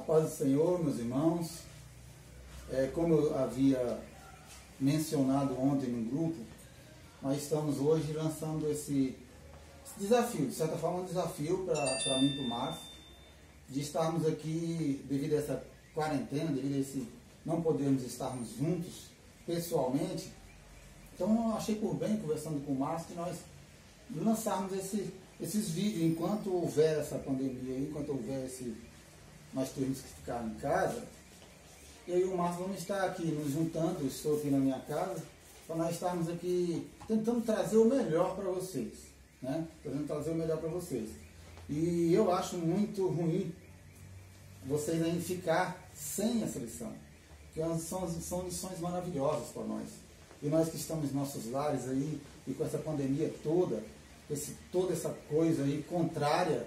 paz do Senhor, meus irmãos. Como eu havia mencionado ontem no grupo, nós estamos hoje lançando esse desafio, de certa forma um desafio para mim e para o Márcio, de estarmos aqui devido a essa quarentena, devido a esse não podermos estarmos juntos pessoalmente. Então eu achei por bem, conversando com o Márcio, que nós lançarmos esses vídeos enquanto houver essa pandemia, enquanto houver nós temos que ficar em casa. Eu e o Márcio vamos estar aqui nos juntando, estou aqui na minha casa, para nós estarmos aqui tentando trazer o melhor para vocês, né? Tentando trazer o melhor para vocês. E eu acho muito ruim vocês ainda ficar sem essa lição, porque são lições maravilhosas para nós. E nós que estamos em nossos lares aí, e com essa pandemia toda essa coisa aí contrária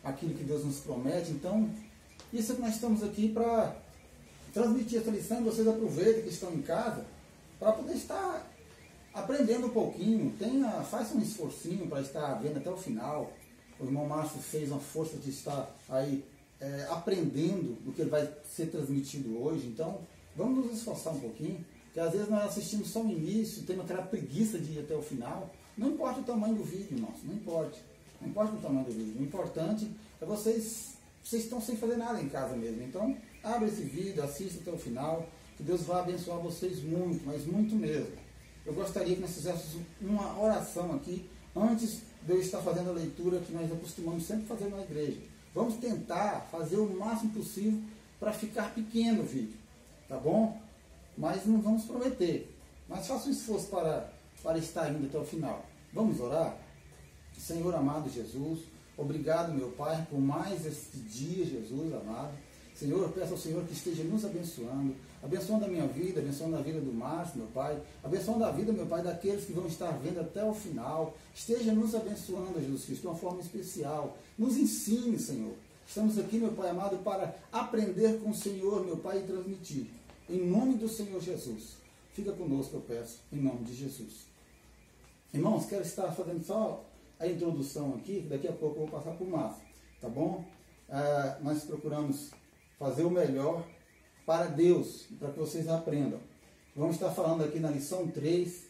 àquilo que Deus nos promete, então, isso é que nós estamos aqui para transmitir essa lição, e vocês aproveitem que estão em casa para poder estar aprendendo um pouquinho. Faça um esforcinho para estar vendo até o final. O irmão Márcio fez uma força de estar aí aprendendo do que vai ser transmitido hoje. Então, vamos nos esforçar um pouquinho, porque às vezes nós assistimos só o início, temos aquela preguiça de ir até o final. Não importa o tamanho do vídeo, irmãos, não importa. Não importa o tamanho do vídeo. O importante é vocês estão sem fazer nada em casa mesmo. Então, abre esse vídeo, assista até o final, que Deus vai abençoar vocês muito, mas muito mesmo. Eu gostaria que nós fizéssemos uma oração aqui, antes de eu estar fazendo a leitura que nós acostumamos sempre fazer na igreja. Vamos tentar fazer o máximo possível para ficar pequeno o vídeo, tá bom? Mas não vamos prometer. Mas faça um esforço para estar indo até o final. Vamos orar? Senhor amado Jesus, obrigado, meu Pai, por mais este dia, Jesus amado. Senhor, eu peço ao Senhor que esteja nos abençoando a minha vida, abençoando a vida do Márcio, meu Pai, abençoando a vida, meu Pai, daqueles que vão estar vendo até o final. Esteja nos abençoando, Jesus Cristo, de uma forma especial. Nos ensine, Senhor. Estamos aqui, meu Pai amado, para aprender com o Senhor, meu Pai, e transmitir. Em nome do Senhor Jesus. Fica conosco, eu peço, em nome de Jesus. Irmãos, quero estar fazendo só a introdução aqui, daqui a pouco eu vou passar para o Márcio, tá bom? Nós procuramos fazer o melhor para Deus, para que vocês aprendam. Vamos estar falando aqui na lição 3,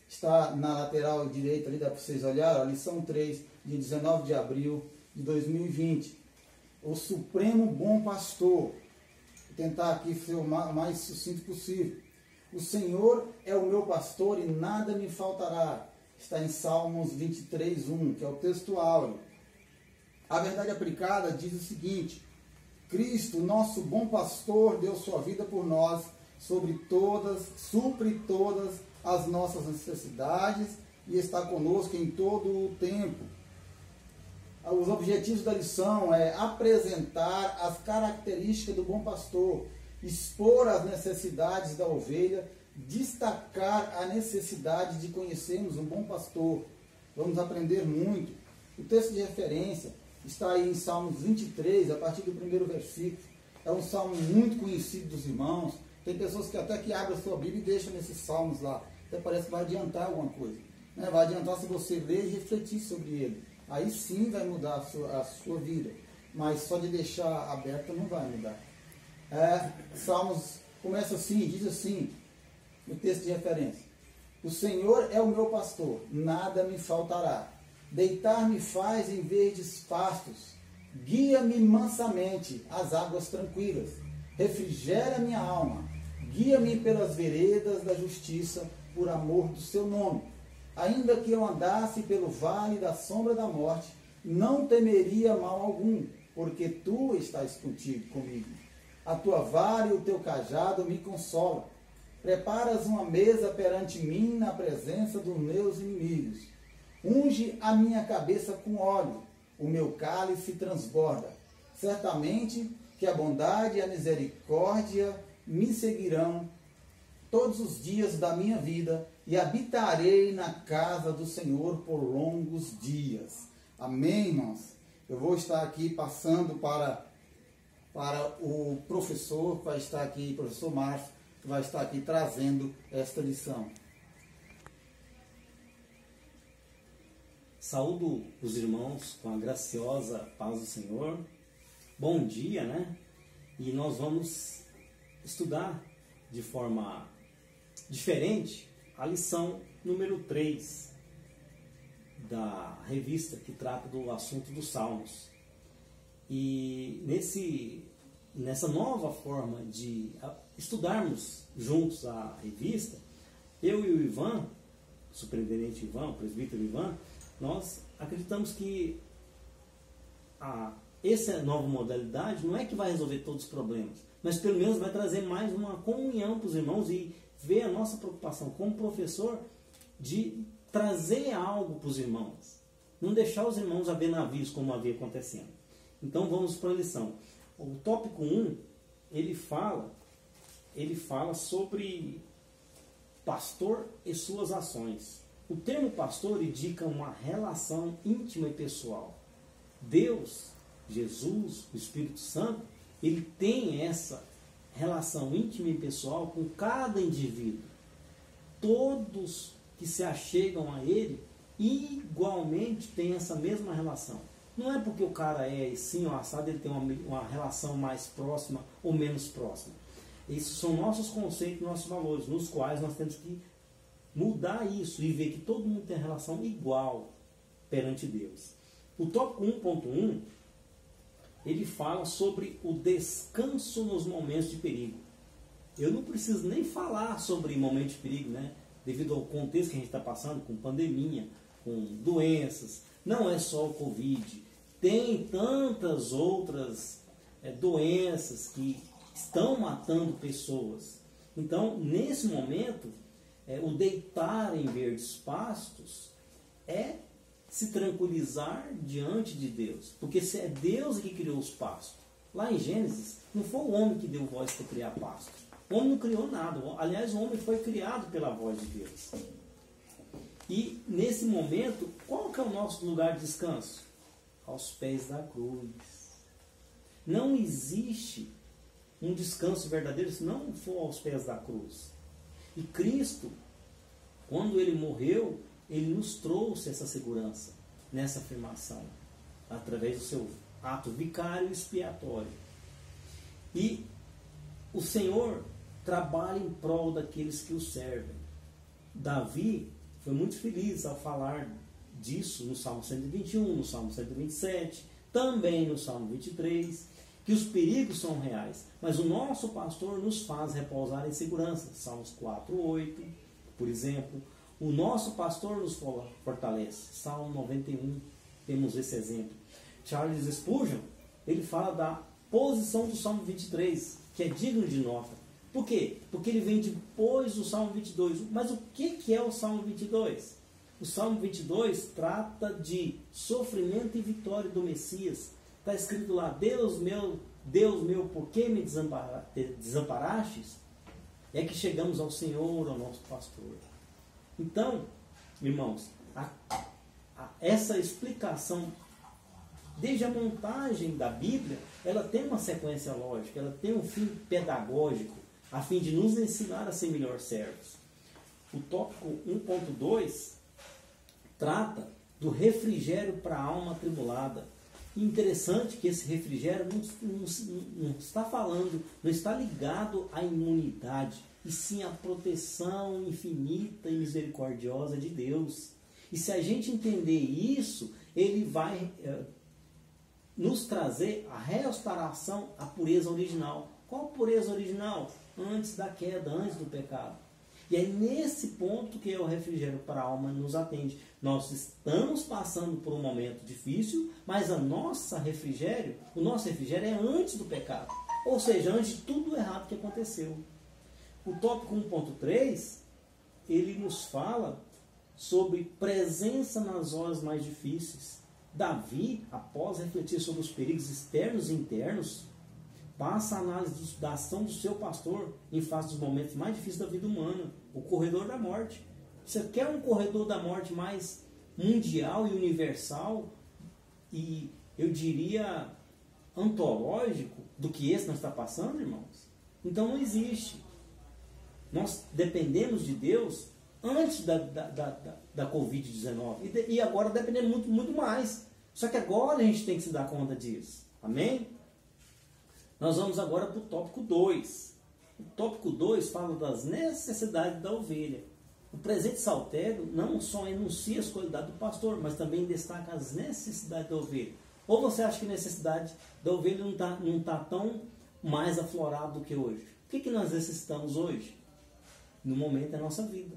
está na lateral direita ali, dá para vocês olharem, a lição 3, de 19 de abril de 2020. O Supremo Bom Pastor. Vou tentar aqui ser o mais sucinto possível. O Senhor é o meu pastor e nada me faltará. Está em Salmos 23:1, que é o texto áureo. A verdade aplicada diz o seguinte: Cristo, nosso bom pastor, deu sua vida por nós, supre todas as nossas necessidades e está conosco em todo o tempo. Os objetivos da lição é apresentar as características do bom pastor, expor as necessidades da ovelha, destacar a necessidade de conhecermos um bom pastor. Vamos aprender muito. O texto de referência está aí em Salmos 23, a partir do primeiro versículo. É um salmo muito conhecido dos irmãos. Tem pessoas que até que abrem a sua Bíblia e deixam nesses salmos lá. Até parece que vai adiantar alguma coisa, né? Vai adiantar se você ler e refletir sobre ele. Aí sim vai mudar a sua vida. Mas só de deixar aberta não vai mudar. Salmos começa assim, diz assim, no texto de referência: O Senhor é o meu pastor, nada me faltará. Deitar-me faz em verdes pastos, guia-me mansamente às águas tranquilas, refrigera minha alma, guia-me pelas veredas da justiça, por amor do seu nome. Ainda que eu andasse pelo vale da sombra da morte, não temeria mal algum, porque tu estás comigo. A tua vara e o teu cajado me consolam. Preparas uma mesa perante mim na presença dos meus inimigos. Unge a minha cabeça com óleo, o meu cálice transborda. Certamente que a bondade e a misericórdia me seguirão todos os dias da minha vida e habitarei na casa do Senhor por longos dias. Amém, irmãos? Eu vou estar aqui passando para o professor, que vai estar aqui, o professor Márcio, que vai estar aqui trazendo esta lição. Saúdo os irmãos com a graciosa paz do Senhor. Bom dia, né? E nós vamos estudar de forma diferente a lição número 3 da revista que trata do assunto dos Salmos. E nessa nova forma de estudarmos juntos a revista, eu e o Ivan, o superintendente Ivan, o presbítero Ivan, nós acreditamos que essa nova modalidade não é que vai resolver todos os problemas, mas pelo menos vai trazer mais uma comunhão para os irmãos e ver a nossa preocupação como professor de trazer algo para os irmãos, não deixar os irmãos a ver navios como havia acontecendo. Então vamos para a lição. O tópico 1, ele fala sobre pastor e suas ações. O termo pastor indica uma relação íntima e pessoal. Deus, Jesus, o Espírito Santo, ele tem essa relação íntima e pessoal com cada indivíduo. Todos que se achegam a ele igualmente têm essa mesma relação. Não é porque o cara é assim ou assado, ele tem uma relação mais próxima ou menos próxima. Esses são nossos conceitos, nossos valores, nos quais nós temos que mudar isso e ver que todo mundo tem relação igual perante Deus. O tópico 1.1, ele fala sobre o descanso nos momentos de perigo. Eu não preciso nem falar sobre momentos de perigo, né? Devido ao contexto que a gente está passando, com pandemia, com doenças. Não é só o Covid. Tem tantas outras doenças que estão matando pessoas. Então, nesse momento, o deitar em verdes pastos é se tranquilizar diante de Deus. Porque se é Deus que criou os pastos. Lá em Gênesis, não foi o homem que deu voz para criar pastos. O homem não criou nada. Aliás, o homem foi criado pela voz de Deus. E, nesse momento, qual que é o nosso lugar de descanso? Aos pés da cruz. Não existe um descanso verdadeiro se não for aos pés da cruz. E Cristo, quando Ele morreu, Ele nos trouxe essa segurança, nessa afirmação, através do seu ato vicário e expiatório. E o Senhor trabalha em prol daqueles que o servem. Davi foi muito feliz ao falar disso no Salmo 121, no Salmo 127, também no Salmo 23, que os perigos são reais, mas o nosso pastor nos faz repousar em segurança. Salmos 4:8, por exemplo. O nosso pastor nos fortalece. Salmo 91, temos esse exemplo. Charles Spurgeon, ele fala da posição do Salmo 23, que é digno de nota. Por quê? Porque ele vem depois do Salmo 22. Mas o que é o Salmo 22? O Salmo 22 trata de sofrimento e vitória do Messias. Está escrito lá: Deus meu, por que me desamparastes? É que chegamos ao Senhor, ao nosso pastor. Então, irmãos, essa explicação, desde a montagem da Bíblia, ela tem uma sequência lógica, ela tem um fim pedagógico, a fim de nos ensinar a ser melhores servos. O tópico 1.2 trata do refrigério para a alma atribulada. E interessante que esse refrigério não está falando, não está ligado à imunidade, e sim à proteção infinita e misericordiosa de Deus. E se a gente entender isso, ele vai nos trazer a restauração à pureza original. Qual a pureza original? Antes da queda, antes do pecado. E é nesse ponto que o refrigério para a alma nos atende. Nós estamos passando por um momento difícil, mas o nosso refrigério é antes do pecado. Ou seja, antes de tudo errado que aconteceu. O tópico 1.3, ele nos fala sobre presença nas horas mais difíceis. Davi, após refletir sobre os perigos externos e internos, passa a análise da ação do seu pastor em face dos momentos mais difíceis da vida humana, o corredor da morte. Você quer um corredor da morte mais mundial e universal e, eu diria, antológico do que esse que nós está passando, irmãos? Então não existe. Nós dependemos de Deus antes da Covid-19 e agora dependemos muito, muito mais. Só que agora a gente tem que se dar conta disso. Amém? Nós vamos agora para o tópico 2. O tópico 2 fala das necessidades da ovelha. O presente saltério não só enuncia as qualidades do pastor, mas também destaca as necessidades da ovelha. Ou você acha que a necessidade da ovelha não tá tão mais aflorado do que hoje? O que nós necessitamos hoje? No momento da nossa vida.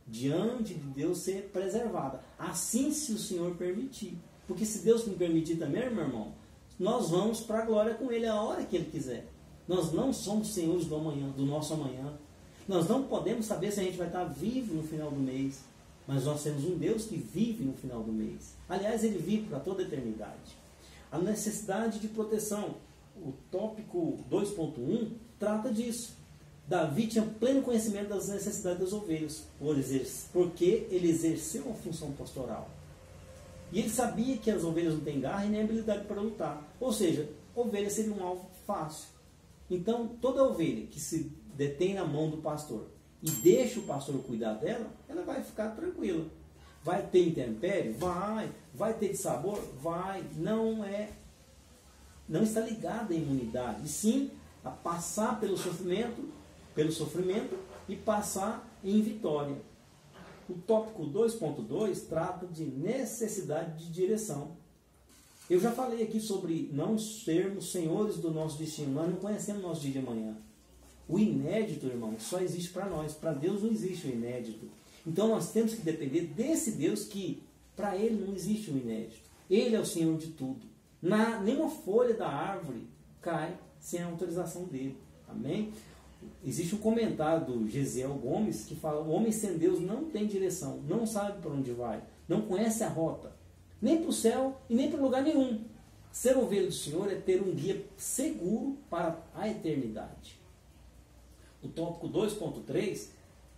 Diante de Deus ser preservada. Assim, se o Senhor permitir. Porque se Deus não permitir também, meu irmão, nós vamos para a glória com Ele a hora que Ele quiser. Nós não somos senhores do amanhã, do nosso amanhã. Nós não podemos saber se a gente vai estar vivo no final do mês. Mas nós temos um Deus que vive no final do mês. Aliás, Ele vive para toda a eternidade. A necessidade de proteção. O tópico 2.1 trata disso. Davi tinha pleno conhecimento das necessidades das ovelhas, porque ele exerceu a função pastoral. E ele sabia que as ovelhas não têm garra e nem habilidade para lutar. Ou seja, ovelha seria um alvo fácil. Então, toda ovelha que se detém na mão do pastor e deixa o pastor cuidar dela, ela vai ficar tranquila. Vai ter intempérie? Vai ter dissabor? Vai. Não está ligada à imunidade, e sim a passar pelo sofrimento e passar em vitória. O tópico 2.2 trata de necessidade de direção. Eu já falei aqui sobre não sermos senhores do nosso destino. Nós não conhecemos o nosso dia de amanhã. O inédito, irmão, só existe para nós. Para Deus não existe o inédito. Então nós temos que depender desse Deus que, para Ele, não existe o inédito. Ele é o Senhor de tudo. Nenhuma folha da árvore cai sem a autorização dele. Amém? Existe um comentário do Gesiel Gomes que fala: o homem sem Deus não tem direção, não sabe para onde vai, não conhece a rota, nem para o céu e nem para lugar nenhum. Ser ovelha do Senhor é ter um guia seguro para a eternidade. O tópico 2.3,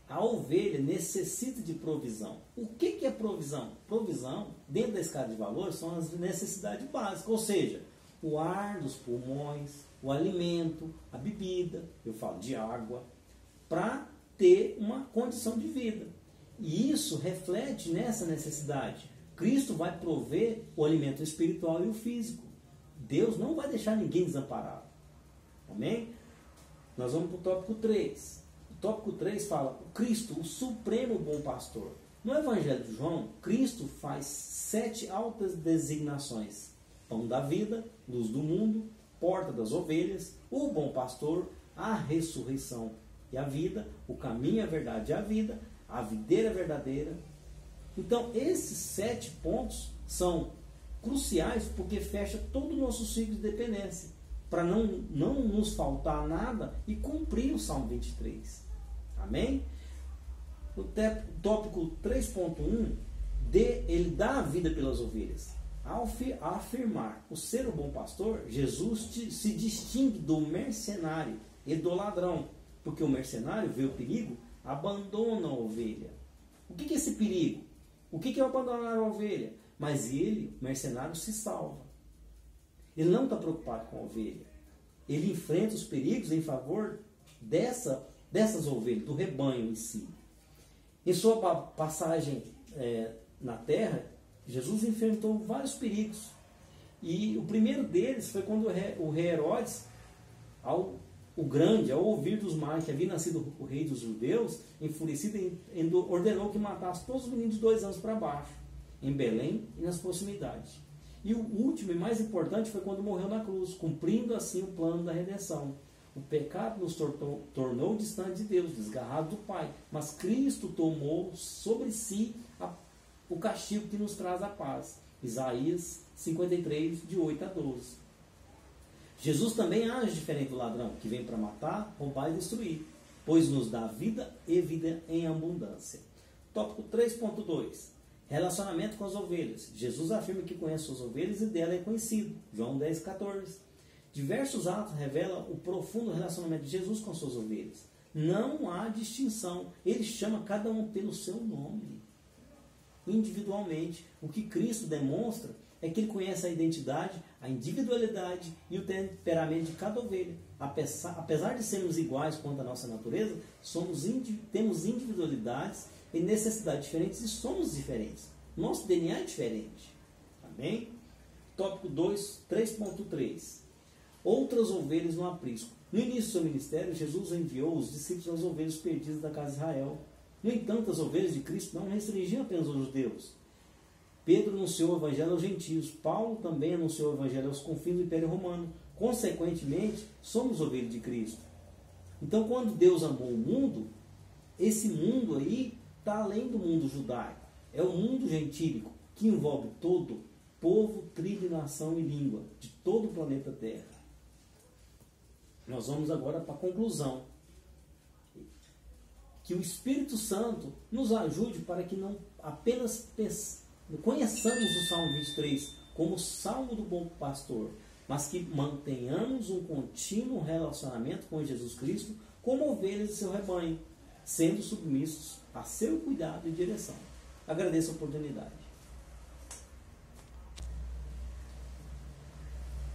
a ovelha necessita de provisão. O que é provisão? Provisão, dentro da escala de valores, são as necessidades básicas, ou seja, o ar dos pulmões, o alimento, a bebida, eu falo de água, para ter uma condição de vida. E isso reflete nessa necessidade. Cristo vai prover o alimento espiritual e o físico. Deus não vai deixar ninguém desamparado. Amém? Nós vamos para o tópico 3. O tópico 3 fala: o Cristo, o supremo bom pastor. No Evangelho de João, Cristo faz 7 altas designações: pão da vida, luz do mundo, porta das ovelhas, o bom pastor, a ressurreição e a vida, o caminho, a verdade e a vida, a videira verdadeira. Então, esses 7 pontos são cruciais porque fecha todo o nosso ciclo de dependência, para não nos faltar nada e cumprir o Salmo 23. Amém? O tópico 3.1, ele dá a vida pelas ovelhas. Ao afirmar o ser o bom pastor, Jesus se distingue do mercenário e do ladrão, porque o mercenário vê o perigo, abandona a ovelha. O que é esse perigo? O que é abandonar a ovelha? Mas ele, o mercenário, se salva. Ele não está preocupado com a ovelha. Ele enfrenta os perigos em favor dessas ovelhas, do rebanho em si. Em sua passagem na terra, Jesus enfrentou vários perigos. E o primeiro deles foi quando o rei Herodes, o grande, ao ouvir dos males que havia nascido o rei dos judeus, enfurecido, ordenou que matasse todos os meninos de 2 anos para baixo, em Belém e nas proximidades. E o último e mais importante foi quando morreu na cruz, cumprindo assim o plano da redenção. O pecado nos tornou distante de Deus, desgarrado do Pai, mas Cristo tomou sobre si o castigo que nos traz a paz. Isaías 53, de 8 a 12. Jesus também age diferente do ladrão, que vem para matar, roubar e destruir, pois nos dá vida e vida em abundância. Tópico 3.2. Relacionamento com as ovelhas. Jesus afirma que conhece suas ovelhas e dela é conhecido. João 10, 14. Diversos atos revelam o profundo relacionamento de Jesus com suas ovelhas. Não há distinção. Ele chama cada um pelo seu nome, individualmente. O que Cristo demonstra é que ele conhece a identidade, a individualidade e o temperamento de cada ovelha. Apesar de sermos iguais quanto à nossa natureza, temos individualidades e necessidades diferentes e somos diferentes. Nosso DNA é diferente. Amém? Tópico 3.3. outras ovelhas no aprisco. No início do seu ministério, Jesus enviou os discípulos às ovelhas perdidas da casa de Israel. No entanto, as ovelhas de Cristo não restringiam apenas aos judeus. Pedro anunciou o evangelho aos gentios. Paulo também anunciou o evangelho aos confins do Império Romano. Consequentemente, somos ovelhas de Cristo. Então, quando Deus amou o mundo, esse mundo aí está além do mundo judaico. É o mundo gentílico, que envolve todo povo, tribo, nação e língua, de todo o planeta Terra. Nós vamos agora para a conclusão. Que o Espírito Santo nos ajude para que não apenas conheçamos o Salmo 23 como o Salmo do Bom Pastor, mas que mantenhamos um contínuo relacionamento com Jesus Cristo como ovelhas de seu rebanho, sendo submissos a seu cuidado e direção. Agradeço a oportunidade.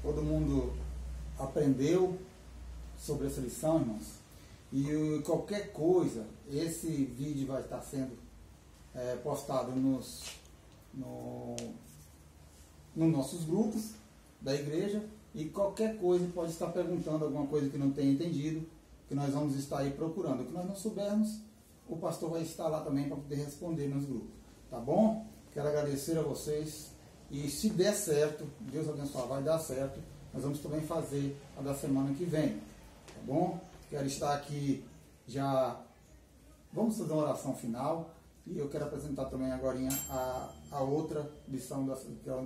Todo mundo aprendeu sobre essa lição, irmãos? E qualquer coisa, esse vídeo vai estar sendo postado nos nossos grupos da igreja, e qualquer coisa pode estar perguntando alguma coisa que não tenha entendido, que nós vamos estar aí procurando. O que nós não soubermos, o pastor vai estar lá também para poder responder nos grupos. Tá bom? Quero agradecer a vocês, e se der certo, Deus abençoe, vai dar certo, nós vamos também fazer a da semana que vem. Tá bom? Quero estar aqui já. Vamos fazer uma oração final. E eu quero apresentar também agora a outra lição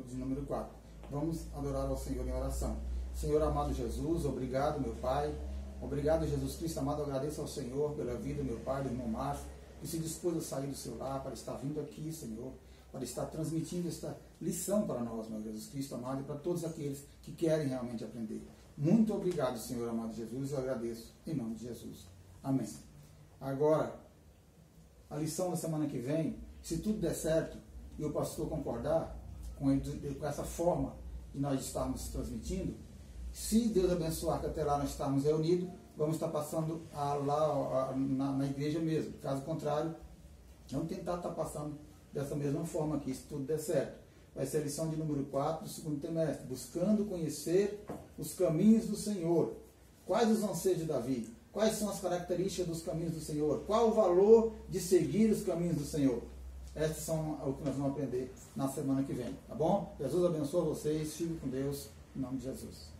de número 4. Vamos adorar ao Senhor em oração. Senhor amado Jesus, obrigado, meu Pai. Obrigado, Jesus Cristo amado. Eu agradeço ao Senhor pela vida, meu Pai, do irmão Márcio, que se dispôs a sair do seu lar para estar vindo aqui, Senhor, para estar transmitindo esta lição para nós, meu Jesus Cristo amado, e para todos aqueles que querem realmente aprender. Muito obrigado, Senhor amado Jesus, eu agradeço em nome de Jesus. Amém. Agora, a lição da semana que vem, se tudo der certo e o pastor concordar com essa forma de nós estarmos transmitindo, se Deus abençoar que até lá nós estarmos reunidos, vamos estar passando lá na igreja mesmo. Caso contrário, vamos tentar estar passando dessa mesma forma aqui, se tudo der certo. Vai ser a lição de número 4 do segundo trimestre, buscando conhecer os caminhos do Senhor. Quais os anseios de Davi? Quais são as características dos caminhos do Senhor? Qual o valor de seguir os caminhos do Senhor? Esses são o que nós vamos aprender na semana que vem, tá bom? Jesus abençoe vocês, fiquem com Deus, em nome de Jesus.